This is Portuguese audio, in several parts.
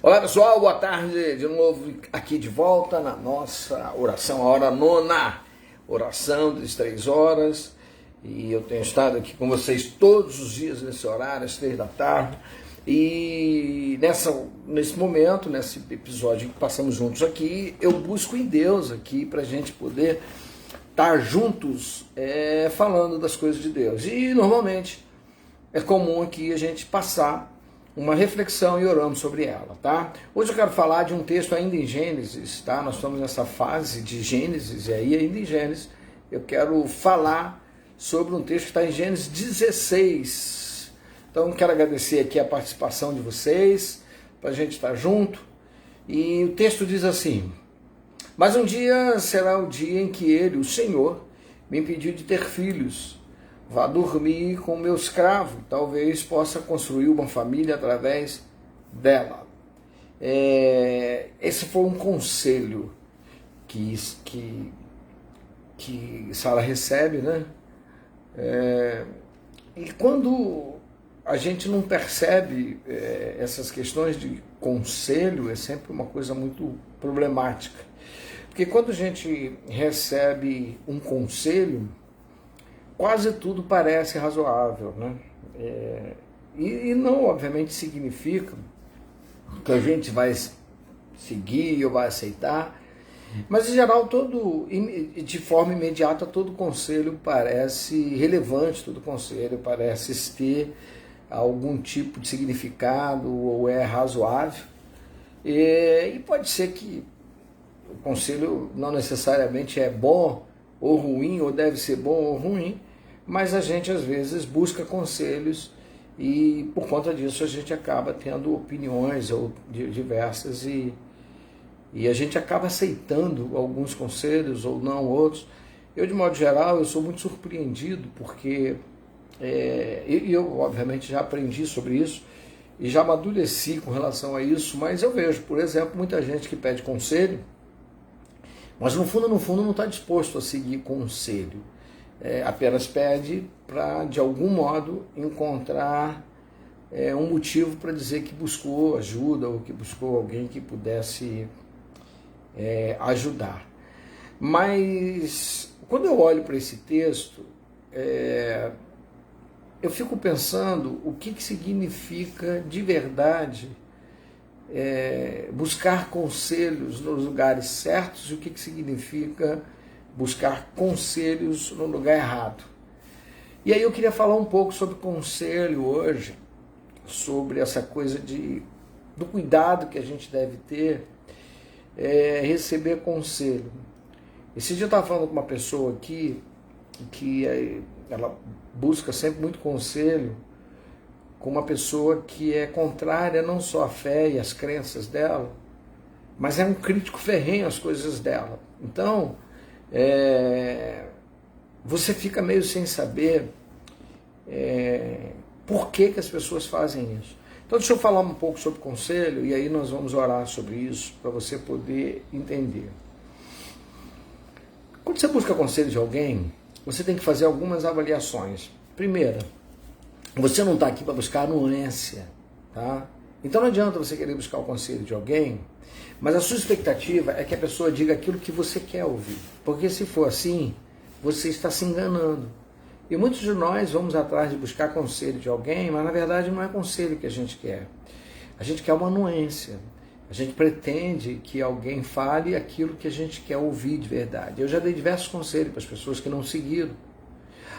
Olá pessoal, boa tarde, de novo aqui de volta na nossa oração, a hora nona, oração das 3 horas, e eu tenho estado aqui com vocês todos os dias nesse horário, às 3 da tarde, e nesse momento, nesse episódio que passamos juntos aqui, eu busco em Deus aqui para a gente poder estar juntos falando das coisas de Deus, e normalmente é comum aqui a gente passar uma reflexão e oramos sobre ela, tá? Hoje eu quero falar de um texto ainda em Gênesis, tá? Nós estamos nessa fase de Gênesis, e aí ainda em Gênesis eu quero falar sobre um texto que está em Gênesis 16. Então quero agradecer aqui a participação de vocês, para a gente estar junto. E o texto diz assim: mas um dia será o dia em que ele, o Senhor, me impediu de ter filhos. Vá dormir com meu escravo, talvez possa construir uma família através dela. Esse foi um conselho que Sara recebe, né? E quando a gente não percebe essas questões de conselho, é sempre uma coisa muito problemática. Porque quando a gente recebe um conselho, quase tudo parece razoável, né? E não, obviamente, significa que a gente vai seguir ou vai aceitar, mas, em geral, de forma imediata, todo conselho parece relevante, todo conselho parece ter algum tipo de significado ou é razoável. E pode ser que o conselho não necessariamente é bom ou ruim, ou deve ser bom ou ruim, mas a gente às vezes busca conselhos e por conta disso a gente acaba tendo opiniões ou diversas e a gente acaba aceitando alguns conselhos ou não outros. Eu, de modo geral, eu sou muito surpreendido porque eu obviamente já aprendi sobre isso e já amadureci com relação a isso, mas eu vejo, por exemplo, muita gente que pede conselho, mas no fundo não está disposto a seguir conselho. Apenas pede para, de algum modo, encontrar um motivo para dizer que buscou ajuda ou que buscou alguém que pudesse ajudar. Mas, quando eu olho para esse texto, eu fico pensando o que significa de verdade buscar conselhos nos lugares certos e o que significa buscar conselhos no lugar errado. E aí eu queria falar um pouco sobre conselho hoje, sobre essa coisa do cuidado que a gente deve ter receber conselho. Esse dia eu estava falando com uma pessoa aqui que ela busca sempre muito conselho com uma pessoa que é contrária não só à fé e às crenças dela, mas é um crítico ferrenho às coisas dela. Então, você fica meio sem saber por que as pessoas fazem isso. Então deixa eu falar um pouco sobre conselho e aí nós vamos orar sobre isso para você poder entender. Quando você busca conselho de alguém, você tem que fazer algumas avaliações. Primeira, você não está aqui para buscar anuência, tá? Então não adianta você querer buscar o conselho de alguém, mas a sua expectativa é que a pessoa diga aquilo que você quer ouvir. Porque se for assim, você está se enganando. E muitos de nós vamos atrás de buscar conselho de alguém, mas na verdade não é conselho que a gente quer. A gente quer uma anuência. A gente pretende que alguém fale aquilo que a gente quer ouvir de verdade. Eu já dei diversos conselhos para as pessoas que não seguiram.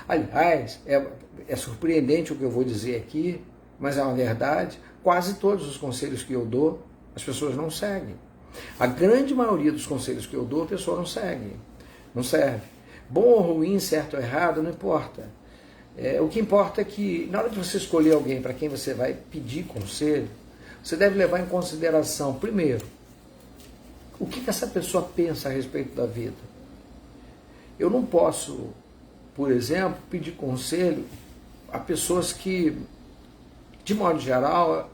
Aliás, é surpreendente o que eu vou dizer aqui, mas é uma verdade. Quase todos os conselhos que eu dou, as pessoas não seguem. A grande maioria dos conselhos que eu dou, a pessoa não segue, não serve. Bom ou ruim, certo ou errado, não importa. O que importa é que, na hora de você escolher alguém para quem você vai pedir conselho, você deve levar em consideração, primeiro, o que essa pessoa pensa a respeito da vida. Eu não posso, por exemplo, pedir conselho a pessoas que, de modo geral,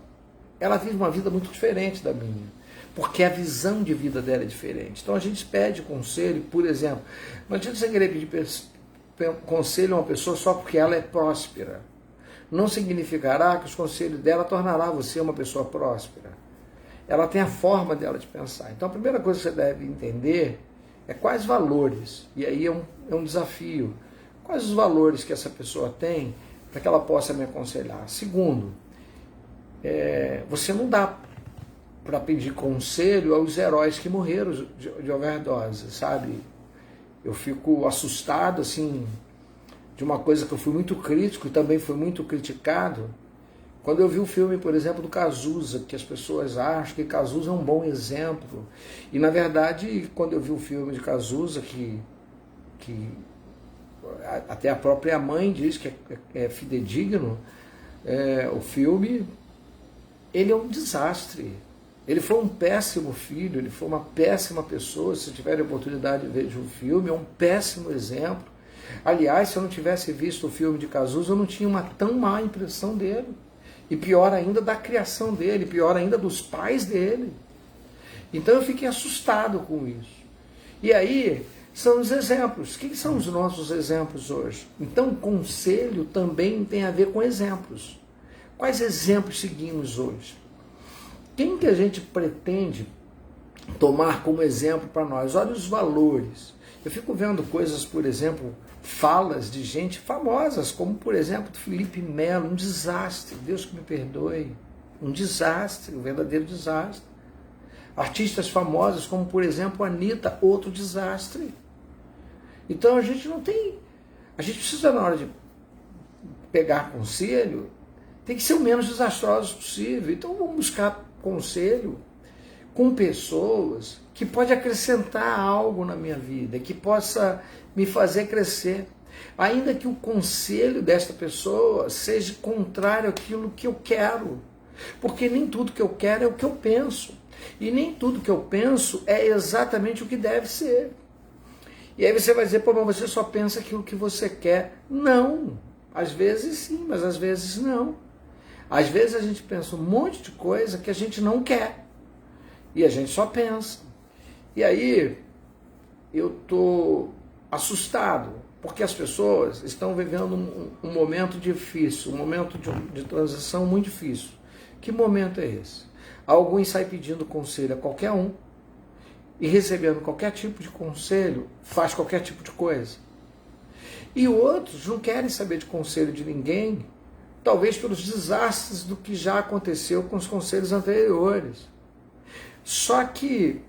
ela vive uma vida muito diferente da minha, porque a visão de vida dela é diferente. Então a gente pede conselho, por exemplo, não adianta você querer pedir conselho a uma pessoa só porque ela é próspera. Não significará que os conselhos dela tornará você uma pessoa próspera. ela tem a forma dela de pensar. Então a primeira coisa que você deve entender é quais valores, e aí é um desafio, quais os valores que essa pessoa tem para que ela possa me aconselhar. Segundo, você não dá para pedir conselho aos heróis que morreram de overdose, sabe? Eu fico assustado, assim, de uma coisa que eu fui muito crítico e também fui muito criticado, quando eu vi o filme, por exemplo, do Cazuza, que as pessoas acham que Cazuza é um bom exemplo. E, na verdade, quando eu vi o filme de Cazuza, que até a própria mãe diz que é fidedigno, o filme, ele é um desastre. Ele foi um péssimo filho, ele foi uma péssima pessoa. Se tiver a oportunidade de ver o filme, é um péssimo exemplo. Aliás, se eu não tivesse visto o filme de Cazuza, eu não tinha uma tão má impressão dele. E pior ainda da criação dele, pior ainda dos pais dele. Então eu fiquei assustado com isso. E aí são os exemplos. O que são os nossos exemplos hoje? Então conselho também tem a ver com exemplos. Quais exemplos seguimos hoje? Quem que a gente pretende tomar como exemplo para nós? Olha os valores. Eu fico vendo coisas, por exemplo, falas de gente famosas, como por exemplo Felipe Melo, um desastre, Deus que me perdoe, um desastre, um verdadeiro desastre. Artistas famosos como por exemplo Anitta, outro desastre. Então a gente precisa, na hora de pegar conselho, tem que ser o menos desastroso possível. Então vamos buscar conselho com pessoas que pode acrescentar algo na minha vida, que possa me fazer crescer, ainda que o conselho desta pessoa seja contrário àquilo que eu quero, porque nem tudo que eu quero é o que eu penso, e nem tudo que eu penso é exatamente o que deve ser. E aí você vai dizer, pô, mas você só pensa aquilo que você quer. Não, às vezes sim, mas às vezes não. Às vezes a gente pensa um monte de coisa que a gente não quer, e a gente só pensa. E aí eu estou assustado, porque as pessoas estão vivendo um momento difícil, um momento de transição muito difícil. Que momento é esse? Alguns saem pedindo conselho a qualquer um, e recebendo qualquer tipo de conselho, faz qualquer tipo de coisa. E outros não querem saber de conselho de ninguém, talvez pelos desastres do que já aconteceu com os conselhos anteriores. Só que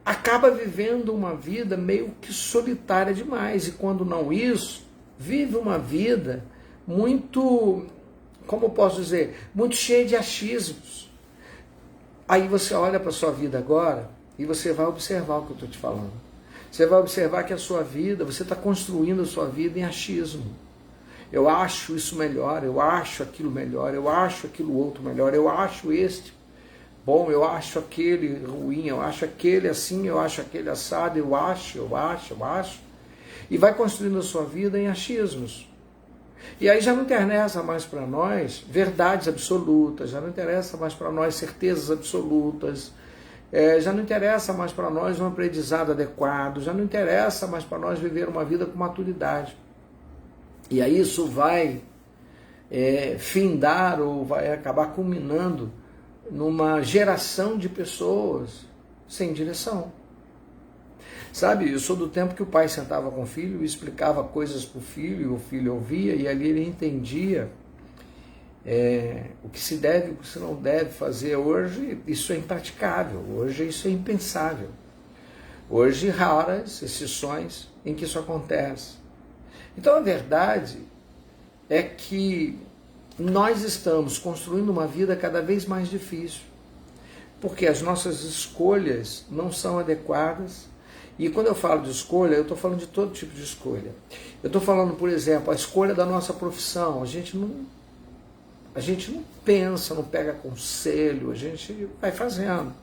acaba vivendo uma vida meio que solitária demais, e quando não isso, vive uma vida muito, como eu posso dizer, muito cheia de achismos. Aí você olha para a sua vida agora e você vai observar o que eu estou te falando. Você vai observar que a sua vida, você está construindo a sua vida em achismo. Eu acho isso melhor, eu acho aquilo melhor, eu acho aquilo outro melhor, eu acho este bom, eu acho aquele ruim, eu acho aquele assim, eu acho aquele assado, eu acho. E vai construindo a sua vida em achismos. E aí já não interessa mais para nós verdades absolutas, já não interessa mais para nós certezas absolutas, já não interessa mais para nós um aprendizado adequado, já não interessa mais para nós viver uma vida com maturidade. E aí isso vai findar ou vai acabar culminando numa geração de pessoas sem direção. Sabe, eu sou do tempo que o pai sentava com o filho e explicava coisas para o filho, e o filho ouvia, e ali ele entendia o que se deve e o que se não deve fazer. Hoje isso é impraticável, hoje isso é impensável. Hoje raras exceções em que isso acontece. Então a verdade é que nós estamos construindo uma vida cada vez mais difícil, porque as nossas escolhas não são adequadas. E quando eu falo de escolha, eu estou falando de todo tipo de escolha. Eu estou falando, por exemplo, a escolha da nossa profissão. A gente não pensa, não pega conselho, a gente vai fazendo.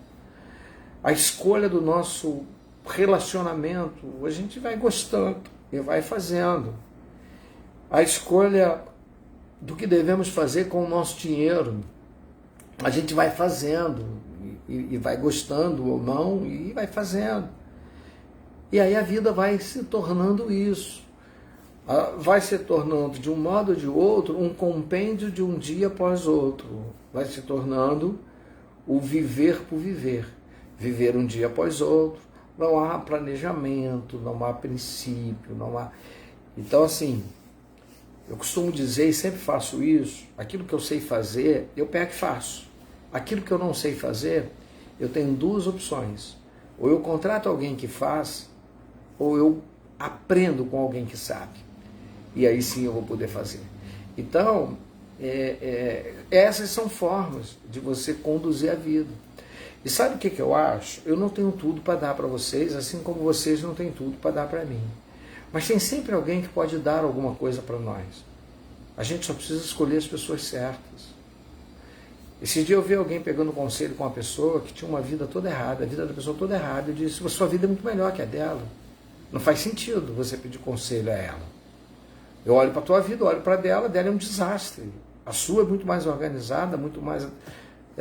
A escolha do nosso relacionamento, a gente vai gostando e vai fazendo. A escolha do que devemos fazer com o nosso dinheiro, a gente vai fazendo e vai gostando ou não e vai fazendo. E aí a vida vai se tornando isso, vai se tornando de um modo ou de outro um compêndio de um dia após outro, vai se tornando o viver por viver. Viver um dia após outro, não há planejamento, não há princípio, não há... Então, assim, eu costumo dizer, e sempre faço isso, aquilo que eu sei fazer, eu pego e faço. Aquilo que eu não sei fazer, eu tenho duas opções. Ou eu contrato alguém que faz, ou eu aprendo com alguém que sabe. E aí sim eu vou poder fazer. Então, essas são formas de você conduzir a vida. E sabe o que eu acho? Eu não tenho tudo para dar para vocês, assim como vocês não têm tudo para dar para mim. Mas tem sempre alguém que pode dar alguma coisa para nós. A gente só precisa escolher as pessoas certas. Esse dia eu vi alguém pegando conselho com uma pessoa que tinha uma vida toda errada, a vida da pessoa toda errada. Eu disse, sua vida é muito melhor que a dela. Não faz sentido você pedir conselho a ela. Eu olho para a tua vida, olho para a dela é um desastre. A sua é muito mais organizada, muito mais...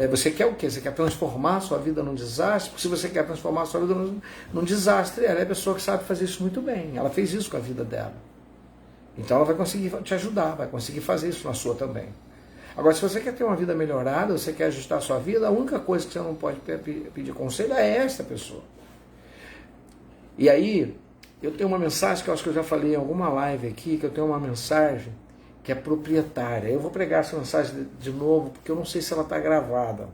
você quer o quê? Você quer transformar a sua vida num desastre? Porque se você quer transformar a sua vida num desastre, ela é a pessoa que sabe fazer isso muito bem. Ela fez isso com a vida dela. Então ela vai conseguir te ajudar, vai conseguir fazer isso na sua também. Agora, se você quer ter uma vida melhorada, você quer ajustar a sua vida, a única coisa que você não pode pedir conselho é essa pessoa. E aí, eu tenho uma mensagem que eu acho que eu já falei em alguma live aqui, que eu tenho uma mensagem que é proprietária. Eu vou pregar essa mensagem de novo, porque eu não sei se ela está gravada.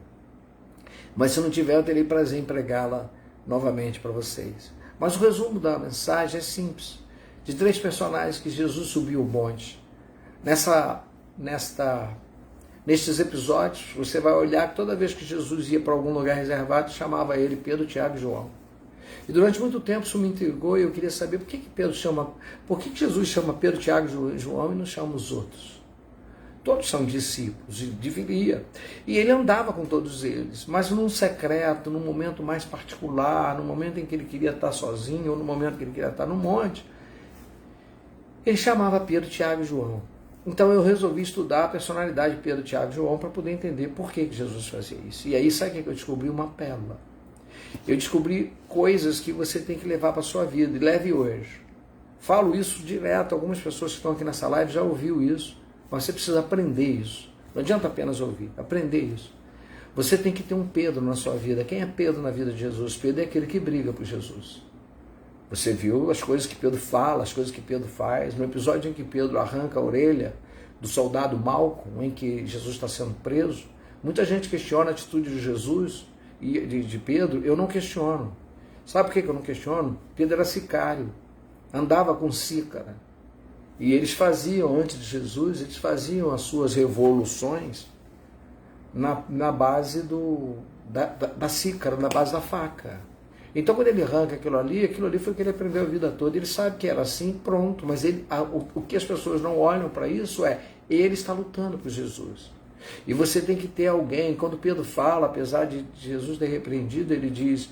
Mas se não tiver, eu terei prazer em pregá-la novamente para vocês. Mas o resumo da mensagem é simples. De 3 personagens que Jesus subiu o monte. Nestes episódios, você vai olhar que toda vez que Jesus ia para algum lugar reservado, chamava ele Pedro, Tiago e João. E durante muito tempo isso me intrigou e eu queria saber por que Jesus chama Pedro, Tiago e João e não chama os outros. Todos são discípulos, e deveria. E ele andava com todos eles, mas num secreto, num momento mais particular, no momento em que ele queria estar sozinho, ou no momento que ele queria estar no monte, ele chamava Pedro, Tiago e João. Então eu resolvi estudar a personalidade de Pedro, Tiago e João para poder entender por que Jesus fazia isso. E aí sabe o que eu descobri? Uma pérola. Eu descobri coisas que você tem que levar para a sua vida, e leve hoje. Falo isso direto, algumas pessoas que estão aqui nessa live já ouviu isso, mas você precisa aprender isso. Não adianta apenas ouvir, aprender isso. Você tem que ter um Pedro na sua vida. Quem é Pedro na vida de Jesus? Pedro é aquele que briga por Jesus. Você viu as coisas que Pedro fala, as coisas que Pedro faz. No episódio em que Pedro arranca a orelha do soldado Malco, em que Jesus está sendo preso, muita gente questiona a atitude de Jesus e de Pedro. Eu não questiono. Sabe por que eu não questiono? Pedro era sicário, andava com sícara. E eles faziam, antes de Jesus, eles faziam as suas revoluções na base da sícara, na base da faca. Então, quando ele arranca aquilo ali foi o que ele aprendeu a vida toda. Ele sabe que era assim, pronto. Mas o que as pessoas não olham para isso ele está lutando por Jesus. E você tem que ter alguém. Quando Pedro fala, apesar de Jesus ter repreendido, ele diz,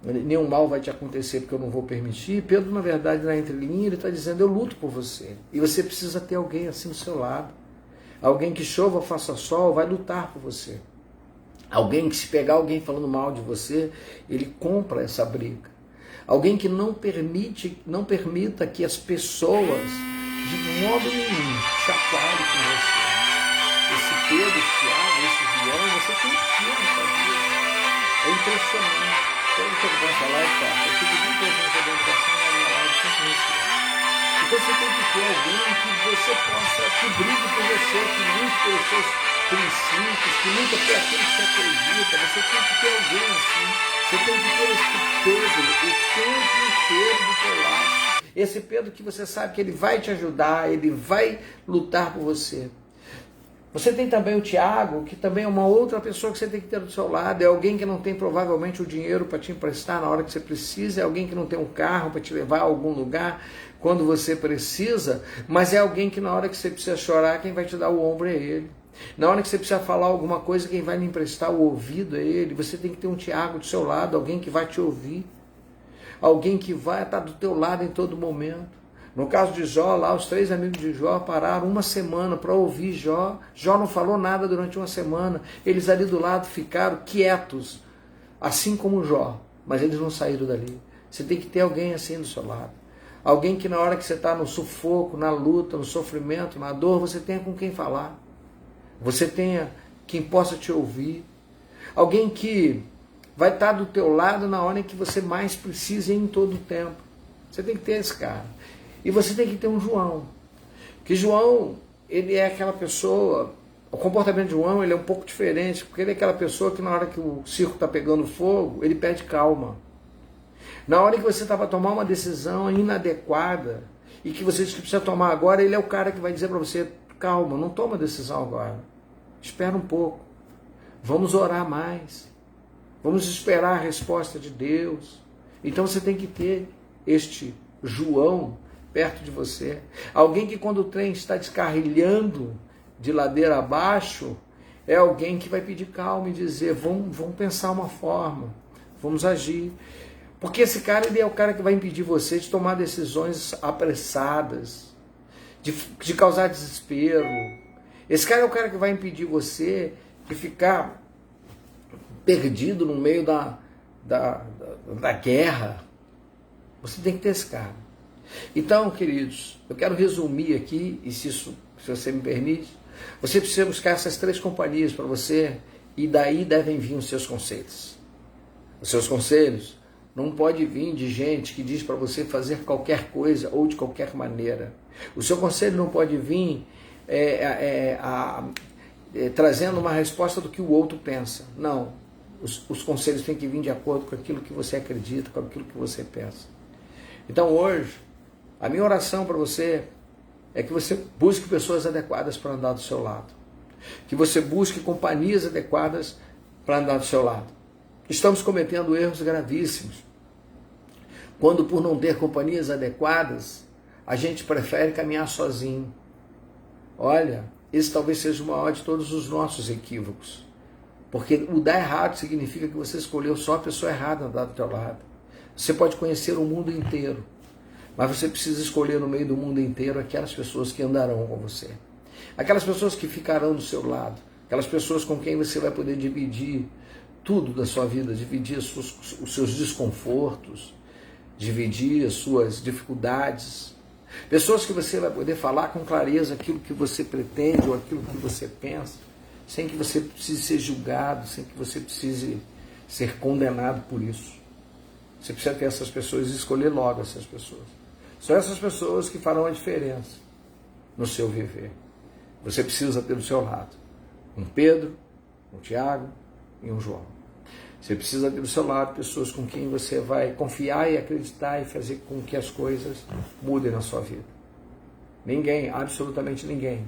nenhum mal vai te acontecer porque eu não vou permitir. Pedro, na verdade, na entrelinha, ele está dizendo, eu luto por você. E você precisa ter alguém assim do seu lado. Alguém que chova ou faça sol, vai lutar por você. Alguém que, se pegar alguém falando mal de você, ele compra essa briga. Alguém que não permita que as pessoas, de modo nenhum, chacoalhem com você. Esse Pedro, esse Tiago, esse João, você tem que ter na sua vida. É impressionante. Todo que eu vou falar, eu fico muito presente da educação na minha live, sempre isso. Então você tem que ter alguém que você possa, que brigue por você, que lute pelos seus princípios, que luta por aquilo que você acredita. Você tem que ter alguém assim. Você tem que ter esse Pedro o tempo inteiro do teu lado. Esse Pedro que você sabe que ele vai te ajudar, ele vai lutar por você. Você tem também o Tiago, que também é uma outra pessoa que você tem que ter do seu lado. É alguém que não tem provavelmente o dinheiro para te emprestar na hora que você precisa. É alguém que não tem um carro para te levar a algum lugar quando você precisa. Mas é alguém que na hora que você precisa chorar, quem vai te dar o ombro é ele. Na hora que você precisa falar alguma coisa, quem vai lhe emprestar o ouvido é ele. Você tem que ter um Tiago do seu lado, alguém que vai te ouvir. Alguém que vai estar do teu lado em todo momento. No caso de Jó, lá os 3 amigos de Jó pararam uma semana para ouvir Jó. Jó não falou nada durante uma semana. Eles ali do lado ficaram quietos, assim como Jó. Mas eles não saíram dali. Você tem que ter alguém assim do seu lado. Alguém que na hora que você está no sufoco, na luta, no sofrimento, na dor, você tenha com quem falar. Você tenha quem possa te ouvir. Alguém que vai estar do teu lado na hora em que você mais precisa e em todo o tempo. Você tem que ter esse cara. E você tem que ter um João. Que João, ele é aquela pessoa, o comportamento de João ele é um pouco diferente, porque ele é aquela pessoa que na hora que o circo está pegando fogo, ele pede calma. Na hora que você está para tomar uma decisão inadequada, e que você diz que precisa tomar agora, ele é o cara que vai dizer para você, calma, não toma decisão agora. Espera um pouco. Vamos orar mais. Vamos esperar a resposta de Deus. Então você tem que ter este João perto de você. Alguém que quando o trem está descarrilhando de ladeira abaixo, é alguém que vai pedir calma e dizer, vamos pensar uma forma, vamos agir. Porque esse cara, ele é o cara que vai impedir você de tomar decisões apressadas, de causar desespero. Esse cara é o cara que vai impedir você de ficar perdido no meio da guerra. Você tem que ter esse cara. Então, queridos, eu quero resumir aqui, e se você me permite, você precisa buscar essas 3 companhias para você, e daí devem vir os seus conselhos. Os seus conselhos não podem vir de gente que diz para você fazer qualquer coisa ou de qualquer maneira. O seu conselho não pode vir trazendo uma resposta do que o outro pensa. Não. Os conselhos têm que vir de acordo com aquilo que você acredita, com aquilo que você pensa. Então hoje, a minha oração para você é que você busque pessoas adequadas para andar do seu lado. Que você busque companhias adequadas para andar do seu lado. Estamos cometendo erros gravíssimos. Quando por não ter companhias adequadas, a gente prefere caminhar sozinho. Olha, esse talvez seja o maior de todos os nossos equívocos. Porque o dar errado significa que você escolheu só a pessoa errada andar do teu lado. Você pode conhecer o mundo inteiro, mas você precisa escolher no meio do mundo inteiro aquelas pessoas que andarão com você. Aquelas pessoas que ficarão do seu lado. Aquelas pessoas com quem você vai poder dividir tudo da sua vida, dividir os seus desconfortos, dividir as suas dificuldades. Pessoas que você vai poder falar com clareza aquilo que você pretende ou aquilo que você pensa, sem que você precise ser julgado, sem que você precise ser condenado por isso. Você precisa ter essas pessoas e escolher logo essas pessoas. São essas pessoas que farão a diferença no seu viver. Você precisa ter do seu lado um Pedro, um Tiago e um João. Você precisa ter do seu lado pessoas com quem você vai confiar e acreditar e fazer com que as coisas mudem na sua vida. Ninguém, absolutamente ninguém,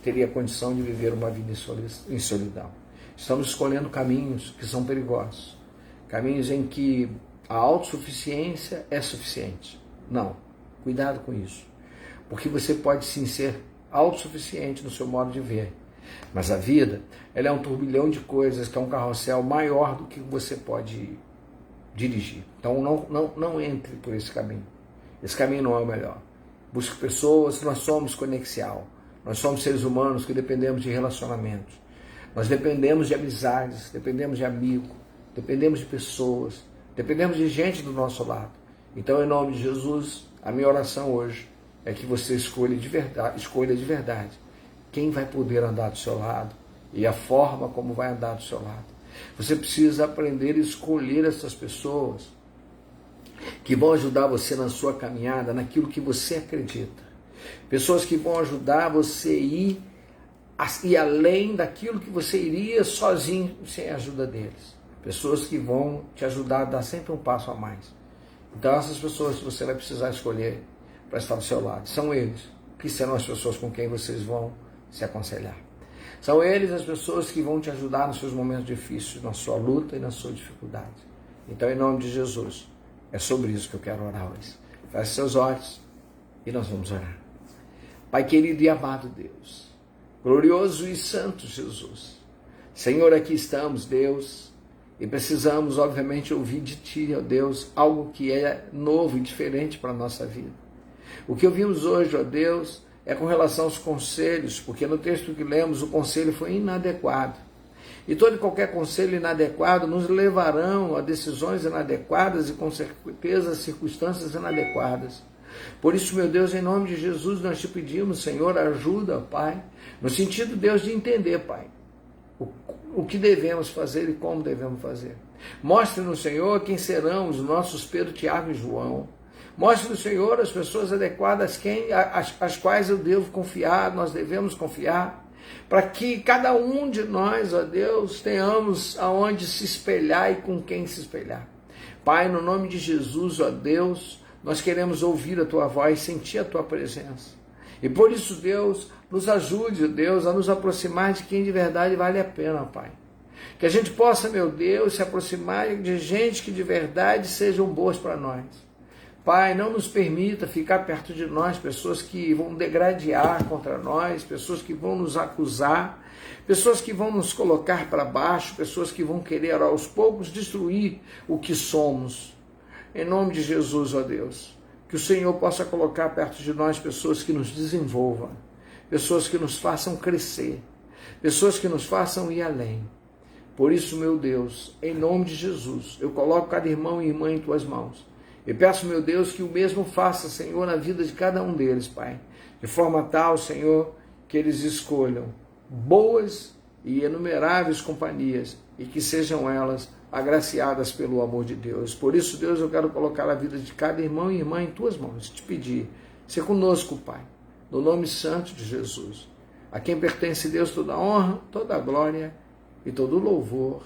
teria condição de viver uma vida em solidão. Estamos escolhendo caminhos que são perigosos. Caminhos em que a autossuficiência é suficiente. Não, cuidado com isso. Porque você pode sim ser autossuficiente no seu modo de ver. Mas a vida, ela é um turbilhão de coisas, que é um carrossel maior do que você pode dirigir. Então não entre por esse caminho. Esse caminho não é o melhor. Busque pessoas, nós somos conexial. Nós somos seres humanos que dependemos de relacionamentos. Nós dependemos de amizades, dependemos de amigos, dependemos de pessoas, dependemos de gente do nosso lado. Então, em nome de Jesus, a minha oração hoje é que você escolha de verdade quem vai poder andar do seu lado e a forma como vai andar do seu lado. Você precisa aprender a escolher essas pessoas que vão ajudar você na sua caminhada, naquilo que você acredita. Pessoas que vão ajudar você a ir além daquilo que você iria sozinho sem a ajuda deles. Pessoas que vão te ajudar a dar sempre um passo a mais. Então essas pessoas que você vai precisar escolher para estar do seu lado, são eles que serão as pessoas com quem vocês vão se aconselhar. São eles as pessoas que vão te ajudar nos seus momentos difíceis, na sua luta e na sua dificuldade. Então, em nome de Jesus, é sobre isso que eu quero orar hoje. Feche seus olhos e nós vamos orar. Pai querido e amado Deus, glorioso e santo Jesus, Senhor, aqui estamos, Deus, e precisamos, obviamente, ouvir de Ti, ó Deus, algo que é novo e diferente para a nossa vida. O que ouvimos hoje, ó Deus, é com relação aos conselhos, porque no texto que lemos o conselho foi inadequado. E todo e qualquer conselho inadequado nos levarão a decisões inadequadas e com certeza circunstâncias inadequadas. Por isso, meu Deus, em nome de Jesus, nós te pedimos, Senhor, ajuda, Pai, no sentido, Deus, de entender, Pai, o que devemos fazer e como devemos fazer. Mostre-nos, Senhor, quem serão os nossos Pedro, Tiago e João. Mostre-nos, Senhor, as pessoas adequadas as quais eu devo confiar, nós devemos confiar, para que cada um de nós, ó Deus, tenhamos aonde se espelhar e com quem se espelhar. Pai, no nome de Jesus, ó Deus, nós queremos ouvir a Tua voz, sentir a Tua presença. E por isso, Deus, nos ajude, Deus, a nos aproximar de quem de verdade vale a pena, Pai. Que a gente possa, meu Deus, se aproximar de gente que de verdade sejam boas para nós. Pai, não nos permita ficar perto de nós pessoas que vão degradear contra nós, pessoas que vão nos acusar, pessoas que vão nos colocar para baixo, pessoas que vão querer aos poucos destruir o que somos. Em nome de Jesus, ó Deus, que o Senhor possa colocar perto de nós pessoas que nos desenvolvam, pessoas que nos façam crescer, pessoas que nos façam ir além. Por isso, meu Deus, em nome de Jesus, eu coloco cada irmão e irmã em Tuas mãos. E peço, meu Deus, que o mesmo faça, Senhor, na vida de cada um deles, Pai. De forma tal, Senhor, que eles escolham boas e inumeráveis companhias e que sejam elas agraciadas pelo amor de Deus. Por isso, Deus, eu quero colocar a vida de cada irmão e irmã em Tuas mãos. Te pedir, se conosco, Pai, no nome santo de Jesus, a quem pertence, Deus, toda a honra, toda a glória e todo o louvor.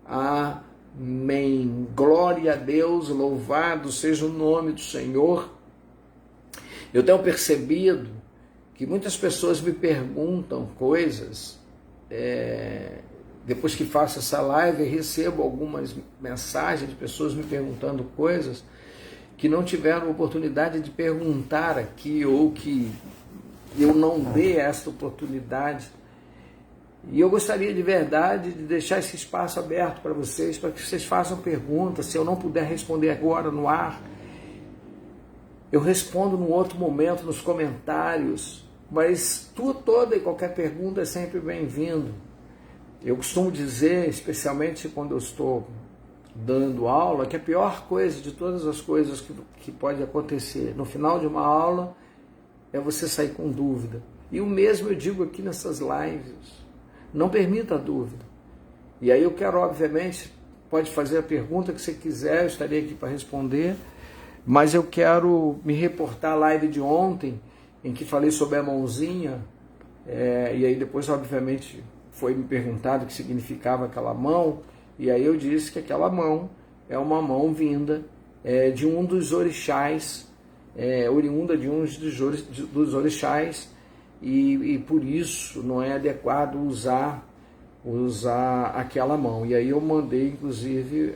Amém. Glória a Deus, louvado seja o nome do Senhor. Eu tenho percebido que muitas pessoas me perguntam coisas, depois que faço essa live, eu recebo algumas mensagens de pessoas me perguntando coisas que não tiveram oportunidade de perguntar aqui, ou que eu não dei esta oportunidade. E eu gostaria de verdade de deixar esse espaço aberto para vocês, para que vocês façam perguntas. Se eu não puder responder agora no ar, eu respondo num outro momento nos comentários, mas toda e qualquer pergunta é sempre bem-vindo. Eu costumo dizer, especialmente quando eu estou dando aula, que a pior coisa de todas as coisas que pode acontecer no final de uma aula é você sair com dúvida. E o mesmo eu digo aqui nessas lives. Não permita a dúvida. E aí eu quero, obviamente, pode fazer a pergunta que você quiser, eu estarei aqui para responder, mas eu quero me reportar à live de ontem, em que falei sobre a mãozinha, e aí depois, obviamente, foi me perguntado o que significava aquela mão, e aí eu disse que aquela mão é uma mão vinda de um dos orixás, oriunda de um dos orixás, e por isso não é adequado usar aquela mão. E aí eu mandei, inclusive,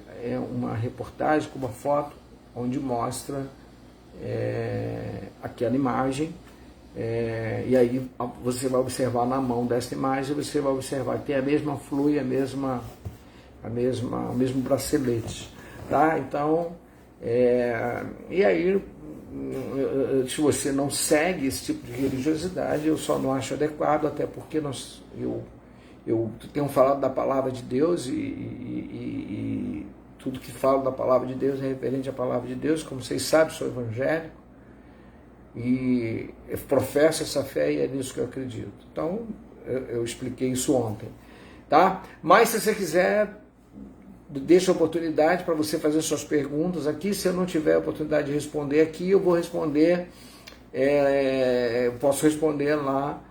uma reportagem com uma foto onde mostra aquela imagem, e aí você vai observar na mão dessa imagem, você vai observar que tem a mesma flor e o mesmo bracelete, tá? Então, e aí, se você não segue esse tipo de religiosidade, eu só não acho adequado, até porque eu tenho falado da palavra de Deus e tudo que falo da palavra de Deus é referente à palavra de Deus. Como vocês sabem, sou evangélico e eu professo essa fé e é nisso que eu acredito. Então, eu expliquei isso ontem, tá? Mas se você quiser, deixa a oportunidade para você fazer suas perguntas aqui. Se eu não tiver a oportunidade de responder aqui, eu vou responder, eu posso responder lá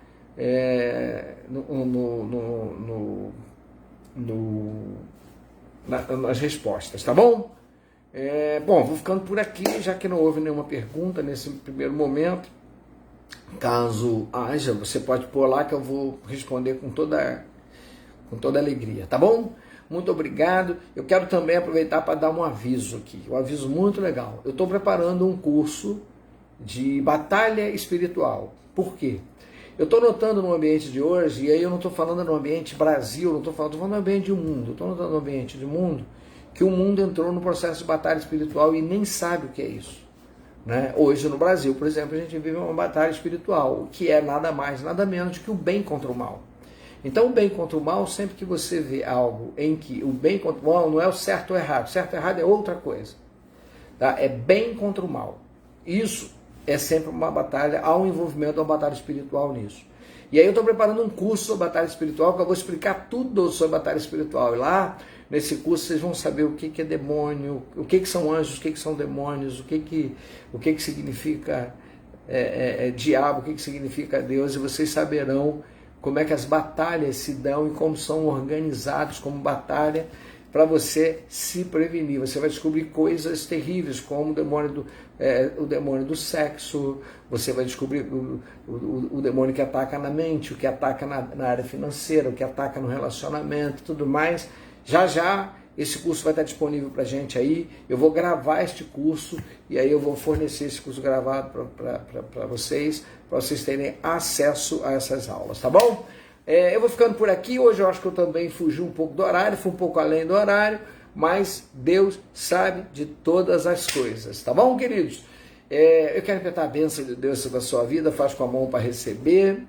nas respostas, tá bom? Bom, vou ficando por aqui, já que não houve nenhuma pergunta nesse primeiro momento. Caso haja, você pode pôr lá que eu vou responder com toda alegria, tá bom? Muito obrigado. Eu quero também aproveitar para dar um aviso aqui, um aviso muito legal. Eu estou preparando um curso de batalha espiritual. Por quê? Eu estou notando no ambiente de hoje, e aí eu não estou falando no ambiente Brasil, não estou falando no ambiente do mundo, estou notando no ambiente do mundo, que o mundo entrou no processo de batalha espiritual e nem sabe o que é isso. Né? Hoje no Brasil, por exemplo, a gente vive uma batalha espiritual, o que é nada mais, nada menos que o bem contra o mal. Então, o bem contra o mal, sempre que você vê algo em que o bem contra o mal não é o certo ou errado. Certo ou errado é outra coisa. Tá? É bem contra o mal. Isso é sempre uma batalha, há um envolvimento, uma batalha espiritual nisso. E aí eu estou preparando um curso sobre batalha espiritual, que eu vou explicar tudo sobre batalha espiritual. E lá, nesse curso, vocês vão saber o que é demônio, o que são anjos, o que são demônios, o que significa diabo, o que significa Deus, e vocês saberão como é que as batalhas se dão e como são organizados como batalha, para você se prevenir. Você vai descobrir coisas terríveis, como o demônio do sexo, você vai descobrir o demônio que ataca na mente, o que ataca na área financeira, o que ataca no relacionamento, tudo mais. Já esse curso vai estar disponível para a gente aí. Eu vou gravar este curso e aí eu vou fornecer esse curso gravado para vocês terem acesso a essas aulas, tá bom? Eu vou ficando por aqui. Hoje eu acho que eu também fugi um pouco do horário, fui um pouco além do horário, mas Deus sabe de todas as coisas, tá bom, queridos? Eu quero pedir a bênção de Deus sobre a sua vida. Faz com a mão para receber.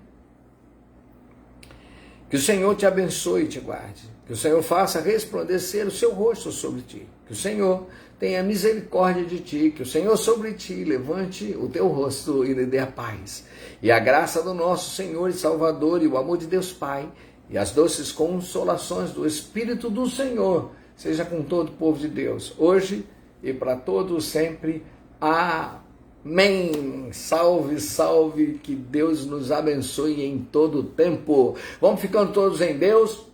Que o Senhor te abençoe e te guarde. Que o Senhor faça resplandecer o seu rosto sobre ti. Que o Senhor tenha misericórdia de ti. Que o Senhor sobre ti levante o teu rosto e lhe dê a paz. E a graça do nosso Senhor e Salvador e o amor de Deus Pai e as doces consolações do Espírito do Senhor seja com todo o povo de Deus, hoje e para todos sempre. Amém. Salve, salve, que Deus nos abençoe em todo o tempo. Vamos ficando todos em Deus.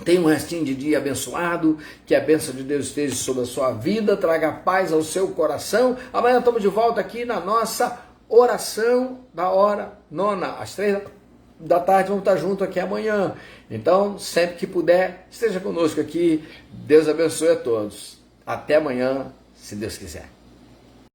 Tenha um restinho de dia abençoado, que a bênção de Deus esteja sobre a sua vida, traga paz ao seu coração. Amanhã estamos de volta aqui na nossa oração da hora nona, às 3 da tarde, vamos estar juntos aqui amanhã. Então, sempre que puder, esteja conosco aqui. Deus abençoe a todos. Até amanhã, se Deus quiser.